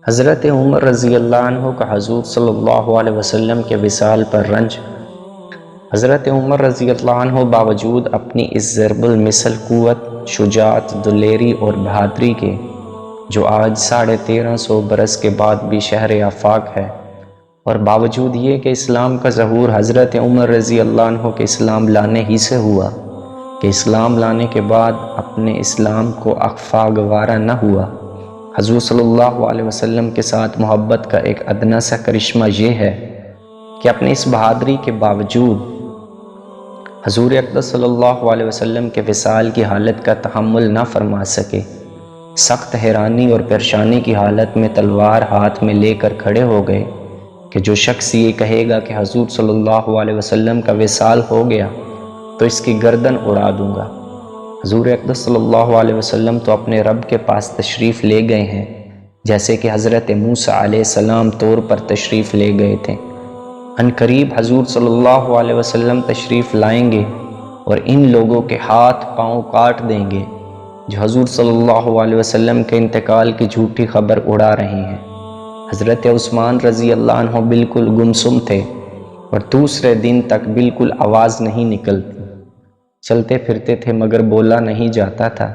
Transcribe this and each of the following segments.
حضرت عمر رضی اللہ عنہ کا حضور صلی اللہ علیہ وسلم کے وصال پر رنج۔ حضرت عمر رضی اللہ عنہ باوجود اپنی اس ضرب المثل قوت، شجاعت، دلیری اور بہادری کے، جو آج 1350 برس کے بعد بھی شہر آفاق ہے، اور باوجود یہ کہ اسلام کا ظہور حضرت عمر رضی اللہ عنہ کے اسلام لانے ہی سے ہوا، کہ اسلام لانے کے بعد اپنے اسلام کو اخفا گوارا نہ ہوا۔ حضور صلی اللہ علیہ وسلم کے ساتھ محبت کا ایک ادنا سا کرشمہ یہ ہے کہ اپنی اس بہادری کے باوجود حضور اقدس صلی اللہ علیہ وسلم کے وصال کی حالت کا تحمل نہ فرما سکے۔ سخت حیرانی اور پریشانی کی حالت میں تلوار ہاتھ میں لے کر کھڑے ہو گئے کہ جو شخص یہ کہے گا کہ حضور صلی اللہ علیہ وسلم کا وصال ہو گیا تو اس کی گردن اڑا دوں گا۔ حضور اقدس صلی اللہ علیہ وسلم تو اپنے رب کے پاس تشریف لے گئے ہیں، جیسے کہ حضرت موسیٰ علیہ السلام طور پر تشریف لے گئے تھے۔ ان قریب حضور صلی اللہ علیہ وسلم تشریف لائیں گے اور ان لوگوں کے ہاتھ پاؤں کاٹ دیں گے جو حضور صلی اللہ علیہ وسلم کے انتقال کی جھوٹی خبر اڑا رہے ہیں۔ حضرت عثمان رضی اللہ عنہ بالکل گمسم تھے اور دوسرے دن تک بالکل آواز نہیں نکلتی، چلتے پھرتے تھے مگر بولا نہیں جاتا تھا۔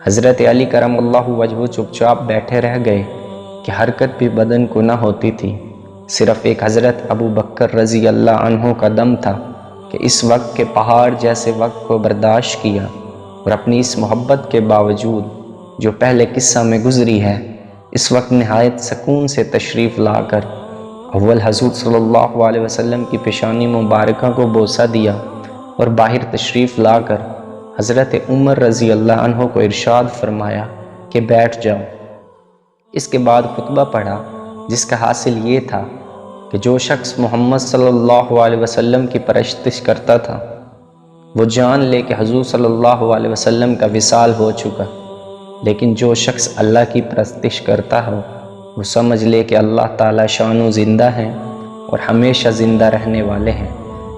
حضرت علی کرم اللہ وجہہ چپ چاپ بیٹھے رہ گئے کہ حرکت بھی بدن کو نہ ہوتی تھی۔ صرف ایک حضرت ابو بکر رضی اللہ عنہ کا دم تھا کہ اس وقت کے پہاڑ جیسے وقت کو برداشت کیا اور اپنی اس محبت کے باوجود جو پہلے قصہ میں گزری ہے، اس وقت نہایت سکون سے تشریف لا کر اول حضور صلی اللہ علیہ وسلم کی پیشانی مبارکہ کو بوسہ دیا اور باہر تشریف لا کر حضرت عمر رضی اللہ عنہ کو ارشاد فرمایا کہ بیٹھ جاؤ۔ اس کے بعد خطبہ پڑھا جس کا حاصل یہ تھا کہ جو شخص محمد صلی اللہ علیہ وسلم کی پرستش کرتا تھا وہ جان لے کہ حضور صلی اللہ علیہ وسلم کا وصال ہو چکا، لیکن جو شخص اللہ کی پرستش کرتا ہو وہ سمجھ لے کہ اللہ تعالیٰ شانو زندہ ہیں اور ہمیشہ زندہ رہنے والے ہیں۔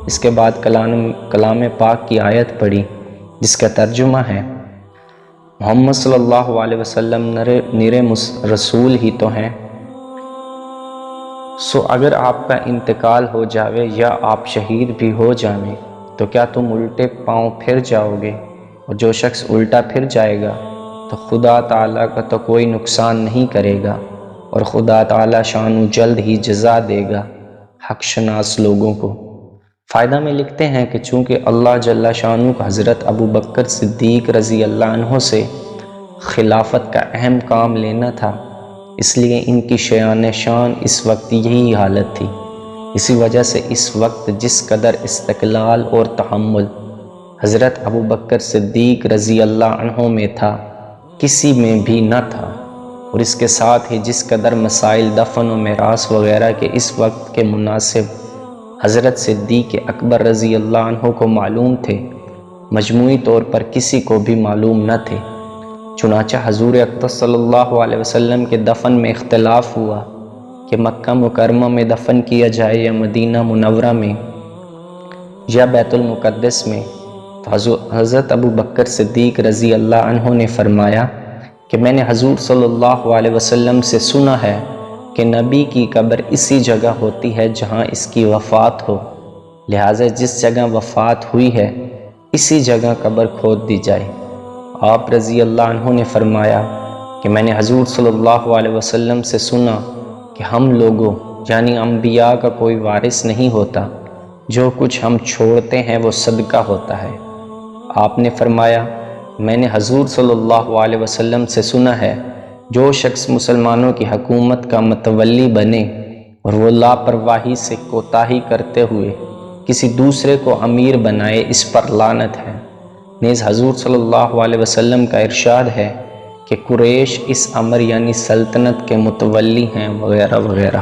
اس کے بعد کلام پاک کی آیت پڑھی جس کا ترجمہ ہے، محمد صلی اللہ علیہ وسلم نرے رسول ہی تو ہیں، سو اگر آپ کا انتقال ہو جاوے یا آپ شہید بھی ہو جائیں تو کیا تم الٹے پاؤں پھر جاؤ گے؟ اور جو شخص الٹا پھر جائے گا تو خدا تعالیٰ کا تو کوئی نقصان نہیں کرے گا اور خدا تعالیٰ شانو جلد ہی جزا دے گا حق شناس لوگوں کو۔ فائدہ میں لکھتے ہیں کہ چونکہ اللہ جل شانو کو حضرت ابو بکر صدیق رضی اللہ عنہ سے خلافت کا اہم کام لینا تھا، اس لیے ان کی شیان شان اس وقت یہی حالت تھی۔ اسی وجہ سے اس وقت جس قدر استقلال اور تحمل حضرت ابو بکر صدیق رضی اللہ عنہ میں تھا کسی میں بھی نہ تھا، اور اس کے ساتھ ہی جس قدر مسائل دفن و میراث وغیرہ کے اس وقت کے مناسب حضرت صدیق اکبر رضی اللہ عنہ کو معلوم تھے، مجموعی طور پر کسی کو بھی معلوم نہ تھے۔ چنانچہ حضور اقدس صلی اللہ علیہ وسلم کے دفن میں اختلاف ہوا کہ مکہ مکرمہ میں دفن کیا جائے یا مدینہ منورہ میں یا بیت المقدس میں، تو حضرت ابو بکر صدیق رضی اللہ عنہ نے فرمایا کہ میں نے حضور صلی اللہ علیہ وسلم سے سنا ہے کہ نبی کی قبر اسی جگہ ہوتی ہے جہاں اس کی وفات ہو، لہٰذا جس جگہ وفات ہوئی ہے اسی جگہ قبر کھود دی جائے۔ آپ رضی اللہ عنہ نے فرمایا کہ میں نے حضور صلی اللہ علیہ وسلم سے سنا کہ ہم لوگوں یعنی انبیاء کا کوئی وارث نہیں ہوتا، جو کچھ ہم چھوڑتے ہیں وہ صدقہ ہوتا ہے۔ آپ نے فرمایا میں نے حضور صلی اللہ علیہ وسلم سے سنا ہے جو شخص مسلمانوں کی حکومت کا متولی بنے اور وہ لاپرواہی سے کوتاہی کرتے ہوئے کسی دوسرے کو امیر بنائے اس پر لعنت ہے۔ نیز حضور صلی اللہ علیہ وسلم کا ارشاد ہے کہ قریش اس امر یعنی سلطنت کے متولی ہیں وغیرہ وغیرہ۔